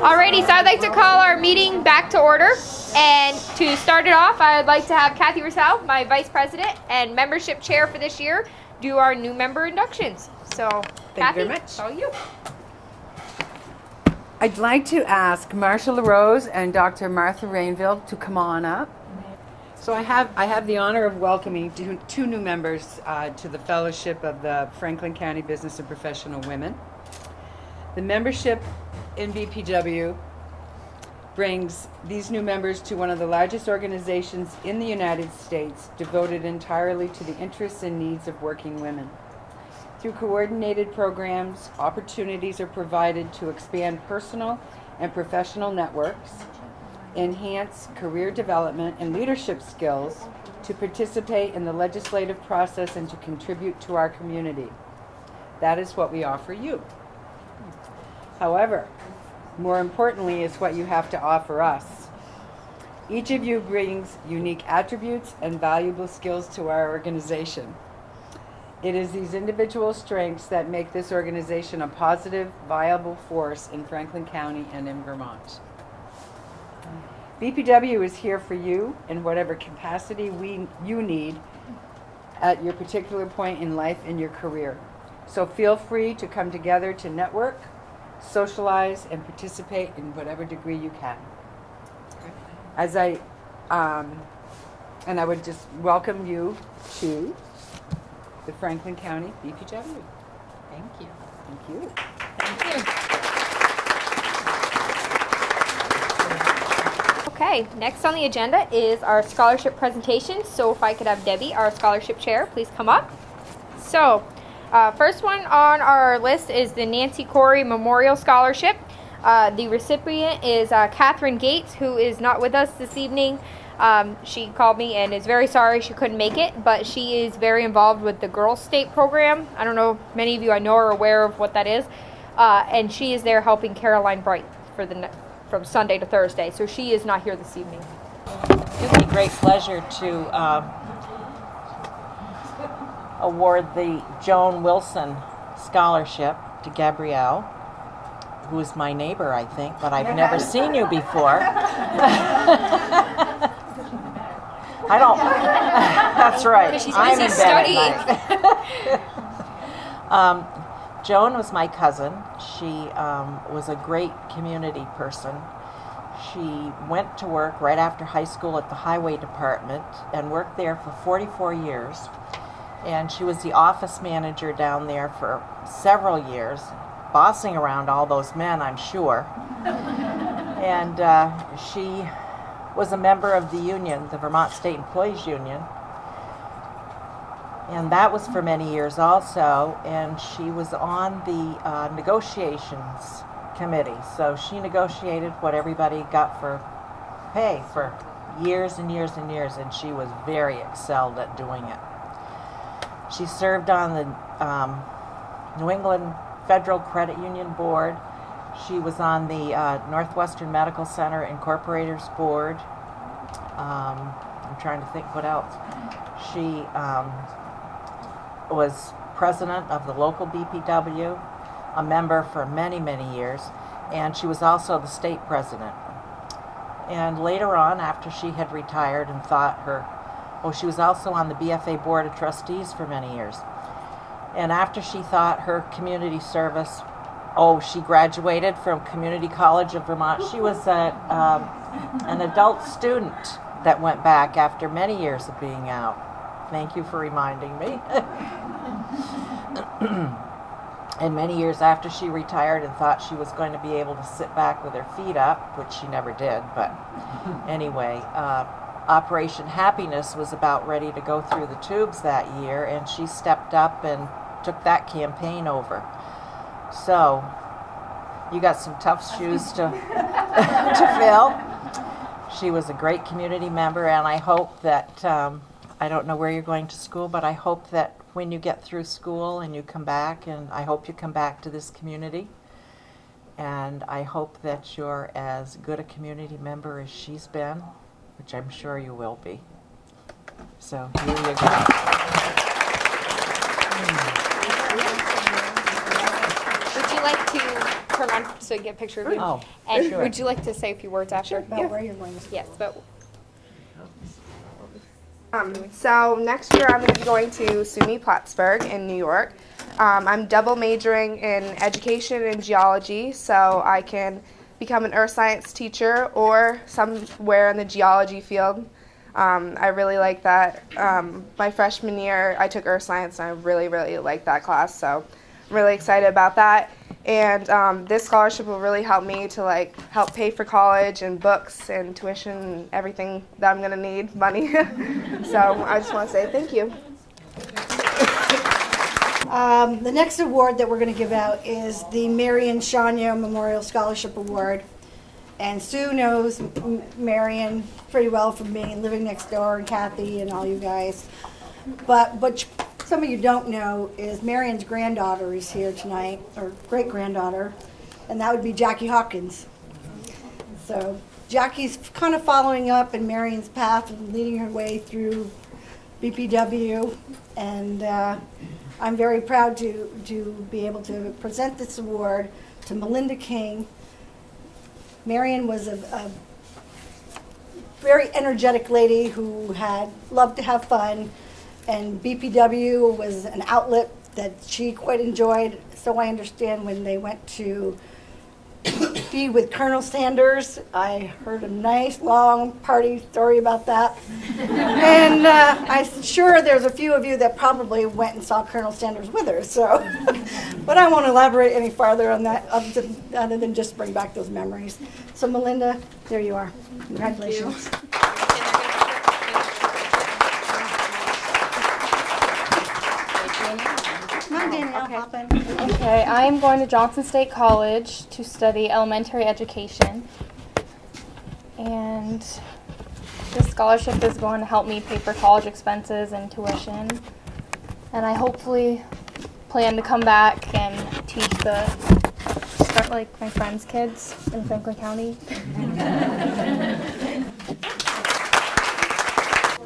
Alrighty, so I'd like to call our meeting back to order. And to start it off, I would like to have Kathy Roussel, my vice president and membership chair for this year, do our new member inductions. So, Thank Kathy, you very much. it's all you. I'd like to ask Marsha LaRose and Dr. Martha Rainville to come on up. So I have the honor of welcoming two new members to the Fellowship of the Franklin County Business and Professional Women. The membership in BPW brings these new members to one of the largest organizations in the United States devoted entirely to the interests and needs of working women. Through coordinated programs, opportunities are provided to expand personal and professional networks, enhance career development and leadership skills, to participate in the legislative process and to contribute to our community. That is what we offer you. However, more importantly is what you have to offer us. Each of you brings unique attributes and valuable skills to our organization. It is these individual strengths that make this organization a positive, viable force in Franklin County and in Vermont. BPW is here for you in whatever capacity you need at your particular point in life and your career. So feel free to come together to network, socialize, and participate in whatever degree you can. And I would just welcome you to the Franklin County BPW. Thank you. Thank you. Thank you. Okay, next on the agenda is our scholarship presentation. So if I could have Debbie, our scholarship chair, please come up. So, first one on our list is the Nancy Corey Memorial Scholarship. The recipient is Catherine Gates, who is not with us this evening. She called me and is very sorry she couldn't make it, but she is very involved with the Girls State program. I don't know if many of you I know are aware of what that is. And she is there helping Caroline Bright from Sunday to Thursday. So she is not here this evening. It gives me great pleasure to award the Joan Wilson Scholarship to Gabrielle, who is my neighbor, I think, but I've never seen you before. I don't. That's right. She's I'm busy in bed studying. at night. Joan was my cousin. She was a great community person. She went to work right after high school at the highway department and worked there for 44 years. And she was the office manager down there for several years, bossing around all those men, I'm sure. And she was a member of the union, the Vermont State Employees Union. And that was for many years also. And she was on the negotiations committee. So she negotiated what everybody got for pay for years and years and years. And she was very excelled at doing it. She served on the New England Federal Credit Union Board. She was on the Northwestern Medical Center Incorporators Board. I'm trying to think what else. She was president of the local BPW, a member for many, many years, and she was also the state president. And later on, after she had retired and she was also on the BFA Board of Trustees for many years. And after she thought her community service, she graduated from Community College of Vermont. She was an adult student that went back after many years of being out. Thank you for reminding me. And many years after she retired and thought she was going to be able to sit back with her feet up, which she never did, but anyway, Operation Happiness was about ready to go through the tubes that year, and she stepped up and took that campaign over. So, you got some tough shoes to fill. She was a great community member, and I hope that, I don't know where you're going to school, but I hope that when you get through school and you come back, and I hope you come back to this community, and I hope that you're as good a community member as she's been, which I'm sure you will be. So, here you go. Would you like to turn on so you get a picture of you. Oh, And sure. would you like to say a few words after? About where you're going. Yes, but So next year I'm going to be going to SUNY Plattsburgh in New York. I'm double majoring in education and geology, so I can become an earth science teacher or somewhere in the geology field. I really like that. My freshman year I took earth science and I really, really liked that class, so I'm really excited about that. And this scholarship will really help me to help pay for college and books and tuition and everything that I'm gonna need money. So I just want to say thank you. The next award that we're going to give out is the Marion Shania Memorial Scholarship Award. And Sue knows Marion pretty well from being living next door, and Kathy and all you guys. But what some of you don't know is Marion's granddaughter is here tonight, or great-granddaughter, and that would be Jackie Hawkins. So Jackie's kind of following up in Marion's path and leading her way through BPW, and I'm very proud to be able to present this award to Melinda King. Marion was a very energetic lady who loved to have fun, and BPW was an outlet that she quite enjoyed. So I understand when they went to be with Colonel Sanders, I heard a nice long party story about that. And I'm sure there's a few of you that probably went and saw Colonel Sanders with her. So, but I won't elaborate any farther on that other than just bring back those memories. So Melinda, there you are. Congratulations. Come on, Danielle, hop in. Okay, I'm going to Johnson State College to study elementary education. And this scholarship is going to help me pay for college expenses and tuition. And I hopefully plan to come back and start like my friends' kids in Franklin County.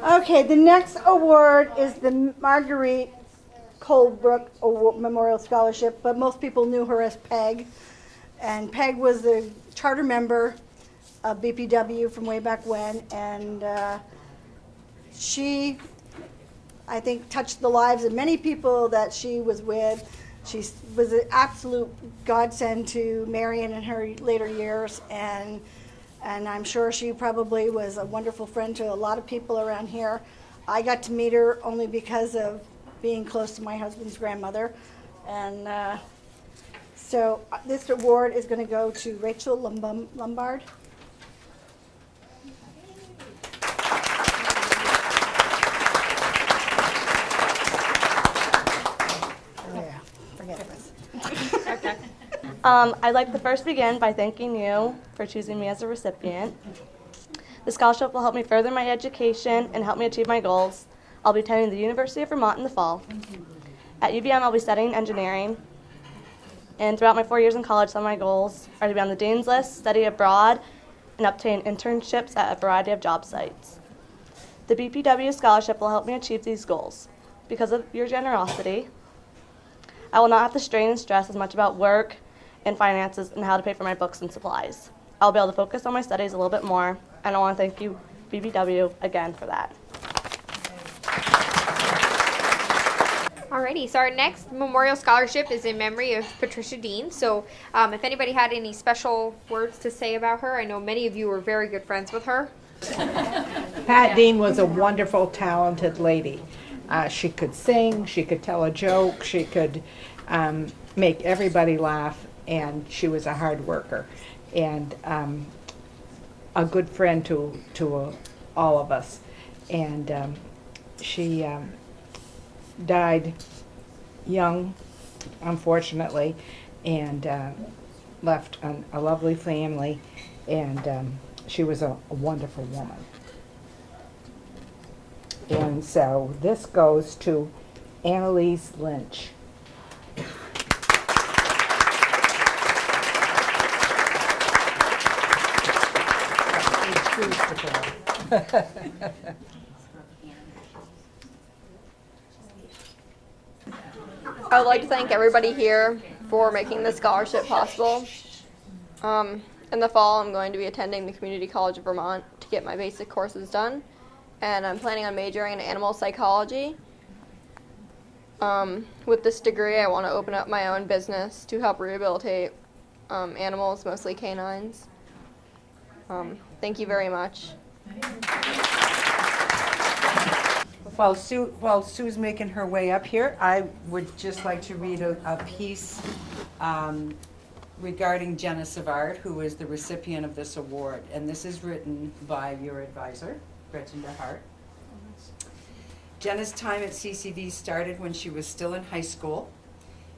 Okay, the next award is the Marguerite Colebrook Memorial Scholarship, but most people knew her as Peg. And Peg was the charter member of BPW from way back when, and she, I think, touched the lives of many people that she was with. She was an absolute godsend to Marion in her later years, and I'm sure she probably was a wonderful friend to a lot of people around here. I got to meet her only because of being close to my husband's grandmother. And so this award is going to go to Rachel Lombard. Yeah, forget this. I'd like to first begin by thanking you for choosing me as a recipient. The scholarship will help me further my education and help me achieve my goals. I'll be attending the University of Vermont in the fall. At UVM, I'll be studying engineering. And throughout my 4 years in college, some of my goals are to be on the Dean's List, study abroad, and obtain internships at a variety of job sites. The BPW scholarship will help me achieve these goals. Because of your generosity, I will not have to strain and stress as much about work and finances and how to pay for my books and supplies. I'll be able to focus on my studies a little bit more, and I want to thank you, BPW, again for that. alrighty, so our next memorial scholarship is in memory of Patricia Dean. So if anybody had any special words to say about her, I know many of you were very good friends with her. Pat Dean was a wonderful, talented lady. She could sing, she could tell a joke, she could make everybody laugh, and she was a hard worker and a good friend to all of us. And she died young, unfortunately, and left a lovely family, and she was a wonderful woman. And so this goes to Annalise Lynch. I would like to thank everybody here for making this scholarship possible. In the fall, I'm going to be attending the Community College of Vermont to get my basic courses done, and I'm planning on majoring in animal psychology. With this degree, I want to open up my own business to help rehabilitate animals, mostly canines. Thank you very much. While Sue's making her way up here, I would just like to read a piece regarding Jenna Savard, who is the recipient of this award. And this is written by your advisor, Gretchen DeHart. Jenna's time at CCV started when she was still in high school.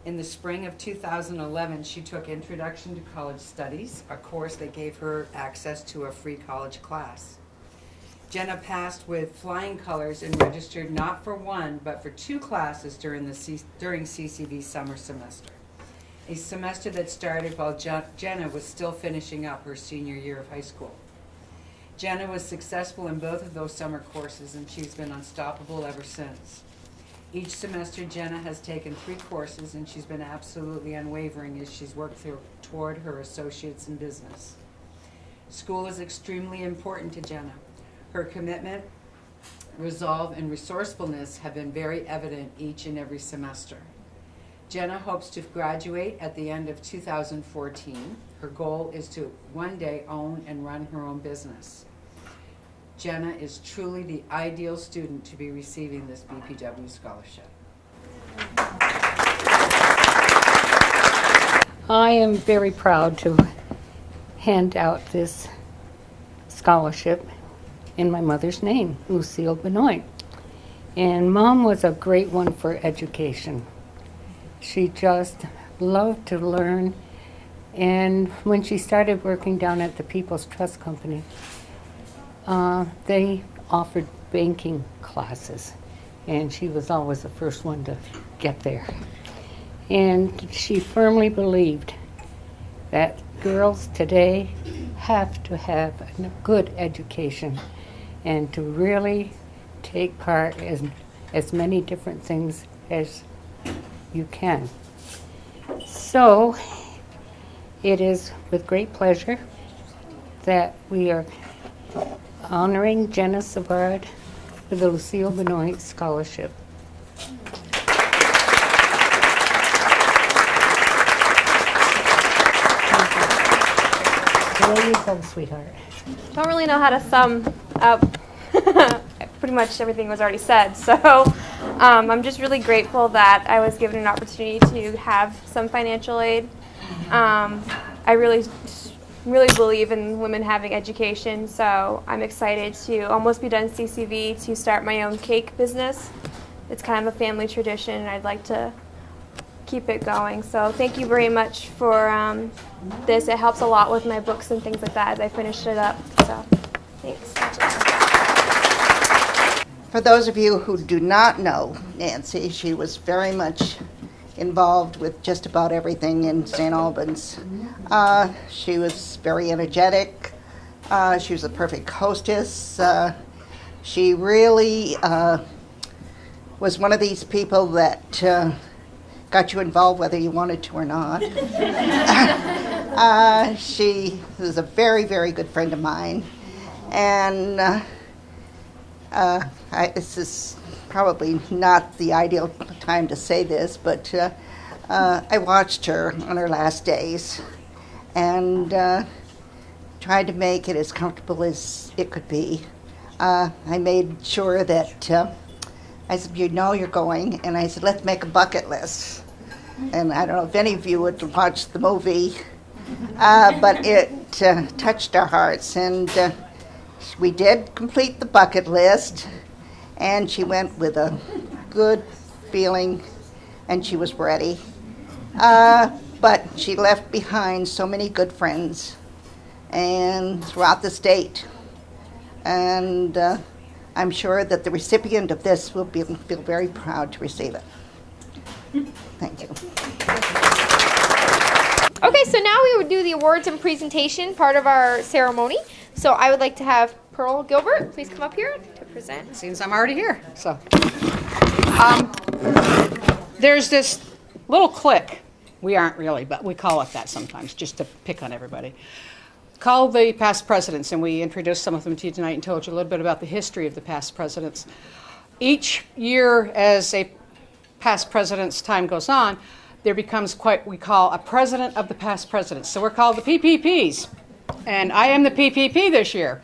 In the spring of 2011, she took Introduction to College Studies, a course that gave her access to a free college class. Jenna passed with flying colors and registered not for one, but for 2 classes during CCV's summer semester. A semester that started while Jenna was still finishing up her senior year of high school. Jenna was successful in both of those summer courses, and she's been unstoppable ever since. Each semester, Jenna has taken 3 courses, and she's been absolutely unwavering as she's worked toward her associates in business. School is extremely important to Jenna. Her commitment, resolve, and resourcefulness have been very evident each and every semester. Jenna hopes to graduate at the end of 2014. Her goal is to one day own and run her own business. Jenna is truly the ideal student to be receiving this BPW scholarship. I am very proud to hand out this scholarship in my mother's name, Lucille Benoit. And Mom was a great one for education. She just loved to learn. And when she started working down at the People's Trust Company, they offered banking classes. And she was always the first one to get there. And she firmly believed that girls today have to have a good education and to really take part in as many different things as you can. So it is with great pleasure that we are honoring Jenna Savard with the Lucille Benoit Scholarship. There you go, sweetheart. Don't really know how to sum up. Pretty much everything was already said. So I'm just really grateful that I was given an opportunity to have some financial aid. I really believe in women having education, so I'm excited to almost be done CCV to start my own cake business. It's kind of a family tradition, and I'd like to keep it going. So thank you very much for this. It helps a lot with my books and things like that as I finish it up. So thanks. For those of you who do not know Nancy, she was very much involved with just about everything in St. Albans. She was very energetic. She was a perfect hostess. She really was one of these people that got you involved whether you wanted to or not. She was a very, very good friend of mine. And this is probably not the ideal time to say this, but I watched her on her last days and tried to make it as comfortable as it could be. I made sure that I said, you know you're going, and I said, let's make a bucket list. And I don't know if any of you would watch the movie, but it touched our hearts, and we did complete the bucket list, and she went with a good feeling, and she was ready. But she left behind so many good friends and throughout the state. And I'm sure that the recipient of this will feel very proud to receive it. Thank you. Okay, so now we would do the awards and presentation part of our ceremony. So I would like to have Pearl Gilbert please come up here to present. Seems I'm already here. So there's this little click We aren't really, but we call it that sometimes, just to pick on everybody. Called the past presidents, and we introduced some of them to you tonight and told you a little bit about the history of the past presidents. Each year, as a past president's time goes on, there becomes what we call a president of the past presidents. So we're called the PPPs, and I am the PPP this year.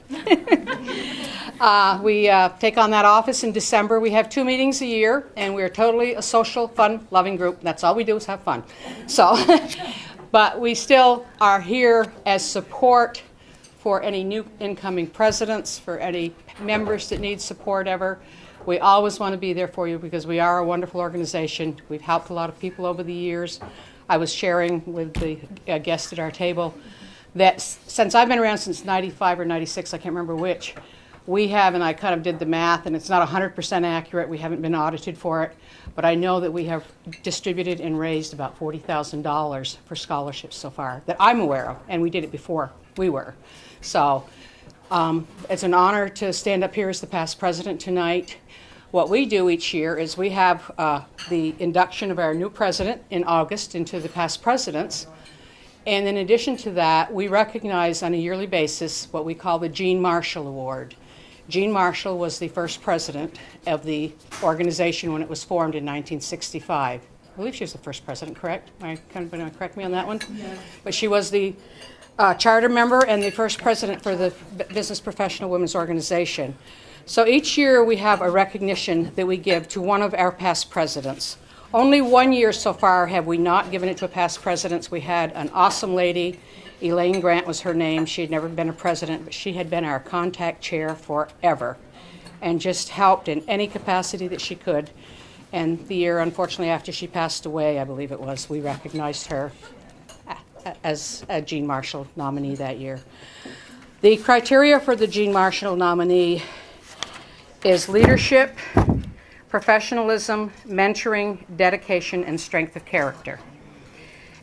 We take on that office in December. We have 2 meetings a year, and we're totally a social, fun-loving group. That's all we do is have fun. So, but we still are here as support for any new incoming presidents, for any members that need support ever. We always want to be there for you because we are a wonderful organization. We've helped a lot of people over the years. I was sharing with the guests at our table that since I've been around since 95 or 96, I can't remember which, we have, and I kind of did the math, and it's not 100% accurate. We haven't been audited for it, but I know that we have distributed and raised about $40,000 for scholarships so far that I'm aware of, and we did it before we were. So it's an honor to stand up here as the past president tonight. What we do each year is we have the induction of our new president in August into the past presidents. And in addition to that, we recognize on a yearly basis what we call the Jean Marshall Award. Jean Marshall was the first president of the organization when it was formed in 1965. I believe she was the first president, correct? Am I kind of going to correct me on that one? Yeah. But she was the charter member and the first president for the Business Professional Women's Organization. So each year we have a recognition that we give to one of our past presidents. Only 1 year so far have we not given it to a past president. We had an awesome lady, Elaine Grant was her name. She had never been a president, but she had been our contact chair forever and just helped in any capacity that she could. And the year, unfortunately, after she passed away, I believe it was, we recognized her as a Jean Marshall nominee that year. The criteria for the Jean Marshall nominee is leadership, professionalism, mentoring, dedication, and strength of character.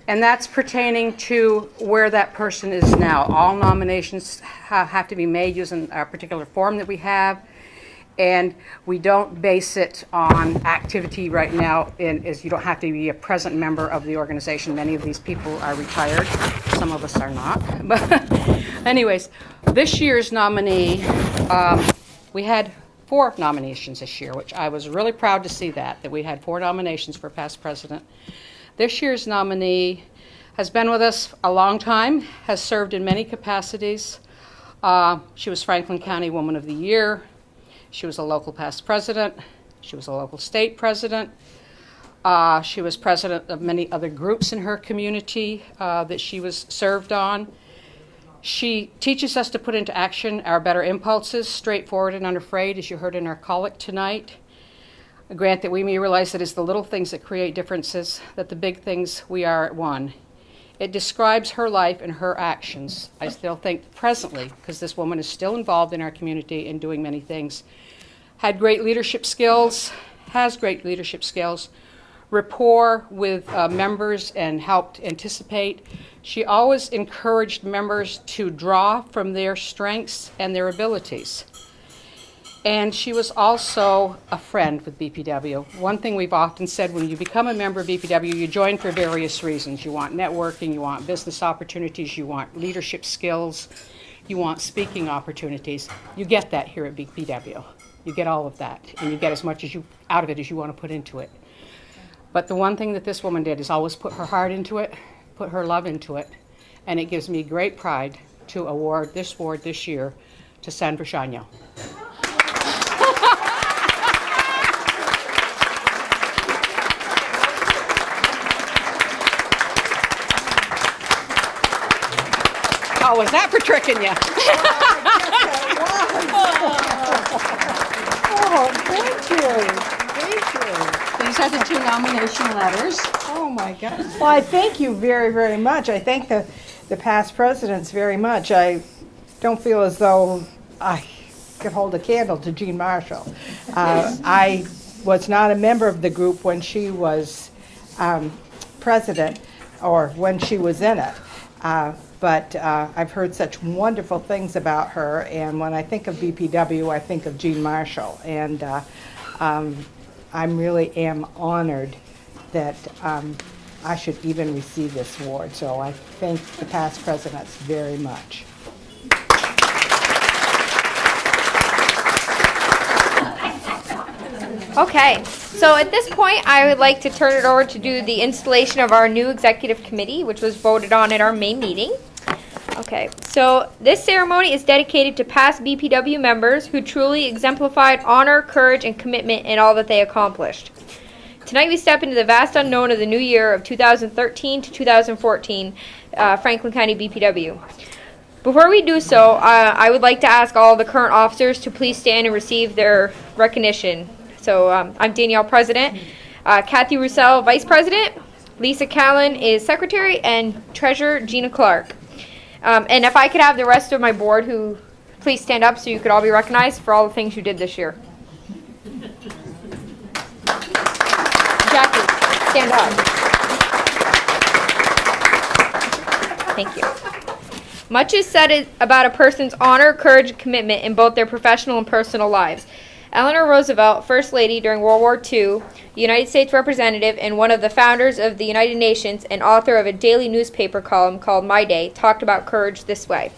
And that's pertaining to where that person is now. All nominations have to be made using a particular form that we have, and we don't base it on activity right now. As you don't have to be a present member of the organization. Many of these people are retired. Some of us are not. But anyways, this year's nominee, we had 4 nominations this year, which I was really proud to see that we had 4 nominations for past president. This year's nominee has been with us a long time, has served in many capacities. She was Franklin County Woman of the Year. She was a local past president. She was a local state president. She was president of many other groups in her community that she was served on. She teaches us to put into action our better impulses, straightforward and unafraid, as you heard in our collect tonight. Grant that we may realize that it's the little things that create differences, that the big things we are at one. It describes her life and her actions. I still think presently, because this woman is still involved in our community and doing many things, had great leadership skills, has great leadership skills, rapport with members and helped anticipate. She always encouraged members to draw from their strengths and their abilities. And she was also a friend with BPW. One thing we've often said, when you become a member of BPW, you join for various reasons. You want networking, you want business opportunities, you want leadership skills, you want speaking opportunities. You get that here at BPW. You get all of that, and you get as much out of it as you want to put into it. But the one thing that this woman did is always put her heart into it, put her love into it, and it gives me great pride to award this award this year to Sandra Shagno. Oh, was that for tricking you? Oh, thank you. Thank you. These are the 2 nomination letters. Oh, my God. Well, I thank you very, very much. I thank the past presidents very much. I don't feel as though I could hold a candle to Jean Marshall. I was not a member of the group when she was president or when she was in it. But I've heard such wonderful things about her, and when I think of BPW, I think of Jean Marshall, and I really am honored that I should even receive this award. So I thank the past presidents very much. Okay, so at this point, I would like to turn it over to do the installation of our new executive committee, which was voted on at our main meeting. Okay, so this ceremony is dedicated to past BPW members who truly exemplified honor, courage, and commitment in all that they accomplished. Tonight we step into the vast unknown of the new year of 2013 to 2014, Franklin County BPW. Before we do so, I would like to ask all the current officers to please stand and receive their recognition. So I'm Danielle, President, Kathy Roussel, Vice President, Lisa Callan is Secretary, and Treasurer Gina Clark. And if I could have the rest of my board who please stand up so you could all be recognized for all the things you did this year. Jackie, stand up. Thank you. Much is said about a person's honor, courage, and commitment in both their professional and personal lives. Eleanor Roosevelt, First Lady during World War II, United States Representative, and one of the founders of the United Nations and author of a daily newspaper column called My Day, talked about courage this way.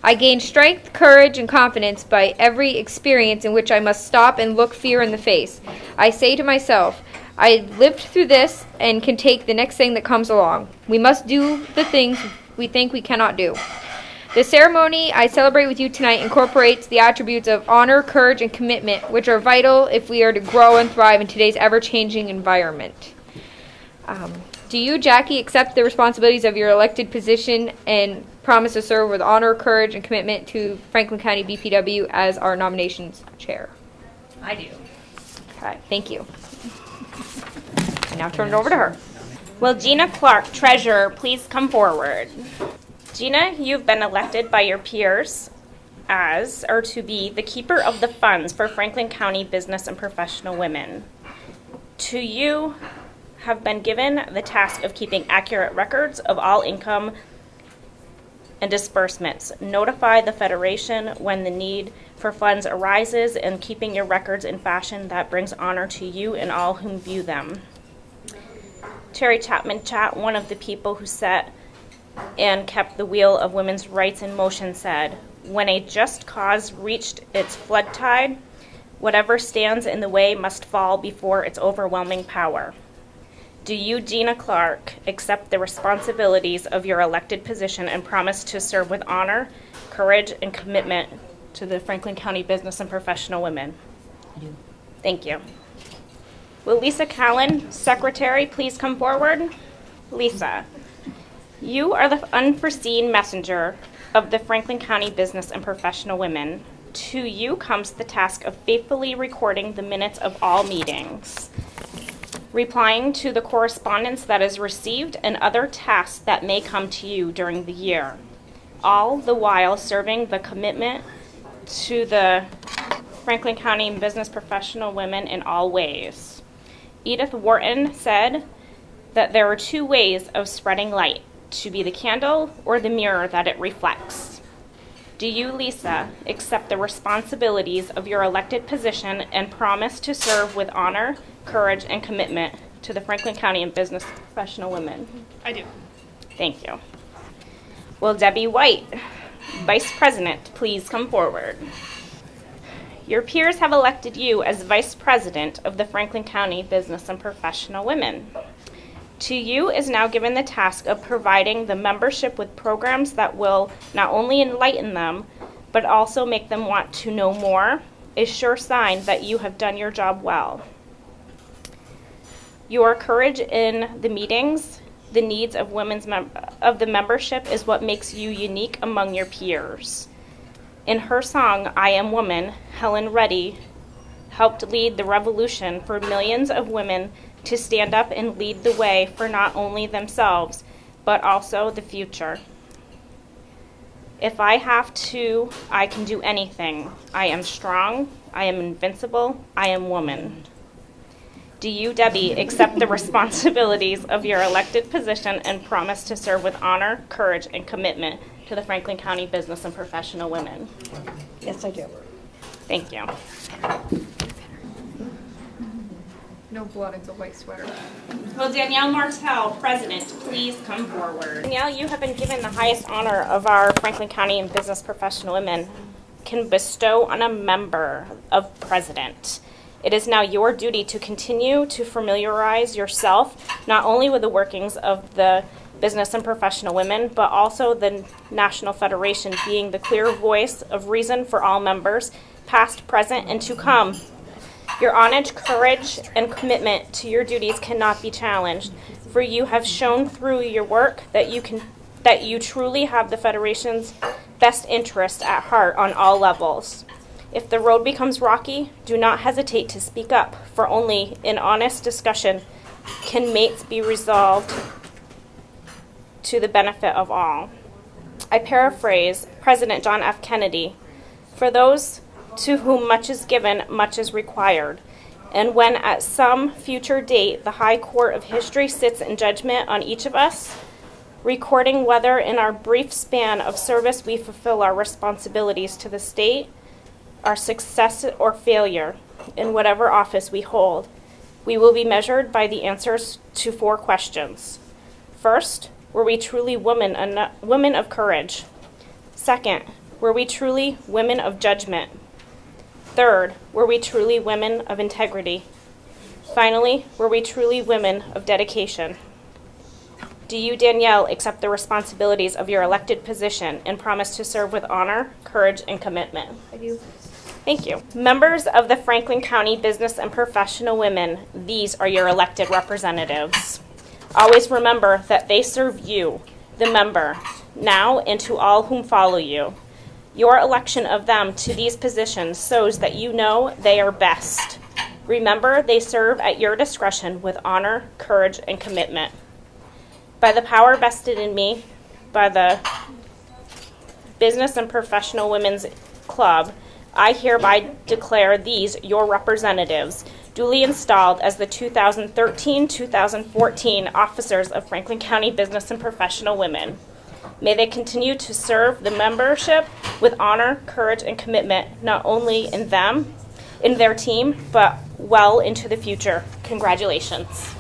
I gain strength, courage, and confidence by every experience in which I must stop and look fear in the face. I say to myself, I lived through this and can take the next thing that comes along. We must do the things we think we cannot do. The ceremony I celebrate with you tonight incorporates the attributes of honor, courage, and commitment, which are vital if we are to grow and thrive in today's ever-changing environment. Do you, Jackie, accept the responsibilities of your elected position and promise to serve with honor, courage, and commitment to Franklin County BPW as our nominations chair? I do. Okay, thank you. Now turn it over to her. Will Gina Clark, Treasurer, please come forward? Gina, you've been elected by your peers as, or to be, the keeper of the funds for Franklin County business and professional women. To you have been given the task of keeping accurate records of all income and disbursements. Notify the Federation when the need for funds arises and keeping your records in fashion that brings honor to you and all whom view them. Terry Chapman Chat, one of the people who set and kept the wheel of women's rights in motion, said, when a just cause reached its flood tide, whatever stands in the way must fall before its overwhelming power. Do you, Gina Clark, accept the responsibilities of your elected position and promise to serve with honor, courage, and commitment to the Franklin County business and professional women? I do. Thank you. Will Lisa Callan, Secretary, please come forward? Lisa, you are the unforeseen messenger of the Franklin County business and professional women. To you comes the task of faithfully recording the minutes of all meetings, replying to the correspondence that is received, and other tasks that may come to you during the year, all the while serving the commitment to the Franklin County business professional women in all ways. Edith Wharton said that there are two ways of spreading light, to be the candle or the mirror that it reflects. Do you, Lisa, accept the responsibilities of your elected position and promise to serve with honor, courage, and commitment to the Franklin County and business professional women? I do. Thank you. Will Debbie White, Vice President, please come forward? Your peers have elected you as Vice President of the Franklin County Business and Professional Women. To you is now given the task of providing the membership with programs that will not only enlighten them, but also make them want to know more, a sure sign that you have done your job well. Your courage in the meetings, the needs of the membership is what makes you unique among your peers. In her song, I Am Woman, Helen Reddy helped lead the revolution for millions of women to stand up and lead the way for not only themselves, but also the future. If I have to, I can do anything. I am strong, I am invincible, I am woman. Do you, Debbie, accept the responsibilities of your elected position and promise to serve with honor, courage, and commitment to the Franklin County business and professional women? Yes, I do. Thank you. No blood, it's a white sweater. Will Danielle Martell, President, please come forward? Danielle, you have been given the highest honor of our Franklin County and Business Professional Women can bestow on a member of President. It is now your duty to continue to familiarize yourself not only with the workings of the Business and Professional Women, but also the National Federation, being the clear voice of reason for all members, past, present, and to come. Your honest courage and commitment to your duties cannot be challenged, for you have shown through your work that you truly have the Federation's best interest at heart on all levels. If the road becomes rocky, do not hesitate to speak up, for only in honest discussion can mates be resolved to the benefit of all. I paraphrase President John F. Kennedy, for those to whom much is given, much is required. And when at some future date the High Court of History sits in judgment on each of us, recording whether in our brief span of service we fulfill our responsibilities to the state, our success or failure in whatever office we hold, we will be measured by the answers to 4 questions. First, were we truly women of courage? Second, were we truly women of judgment? Third, were we truly women of integrity? Finally, were we truly women of dedication? Do you, Danielle, accept the responsibilities of your elected position and promise to serve with honor, courage, and commitment? I do. Thank you. Members of the Franklin County Business and Professional Women, these are your elected representatives. Always remember that they serve you, the member, now and to all whom follow you. Your election of them to these positions shows that you know they are best. Remember, they serve at your discretion with honor, courage, and commitment. By the power vested in me by the Business and Professional Women's Club, I hereby declare these your representatives, duly installed as the 2013-2014 officers of Franklin County Business and Professional Women. May they continue to serve the membership with honor, courage, and commitment, not only in their team, but well into the future. Congratulations.